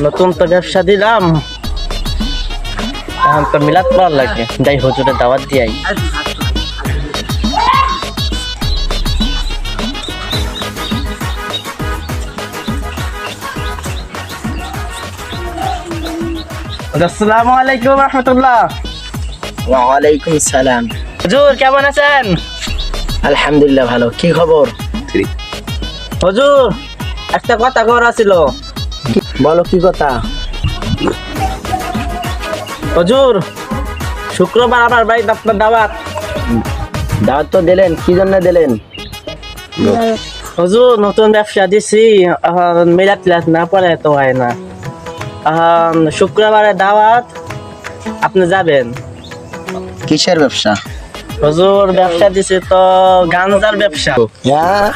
নতুন তো ব্যবসা দিলাম, এখন তো মিলাদ করার লাগে, যাই হুজুরের দাওয়াত দিয়াই। আসসালামু আলাইকুম রহমতুল্লাহ। ওয়ালাইকুম সালাম। হুজুর কেমন আছেন? আলহামদুলিল্লাহ ভালো। কি খবর? হুজুর একটা কথা করা ছিল। বলো কি কথা? হুজুর শুক্রবার আমার বাড়িতে আপনার দাওয়াত। দাওয়াত তো দিলেন, কি জন্য দিলেন? হুজুর নতুন ব্যবসা দিছি, এখন মিলাদ টিলাদ না পড়ে তো হয় না। এখন শুক্রবারে দাওয়াত, আপনি যাবেন? কিসের ব্যবসা? হুজুর ব্যবসা দিছি তো গাঞ্জার ব্যবসা। হ্যাঁ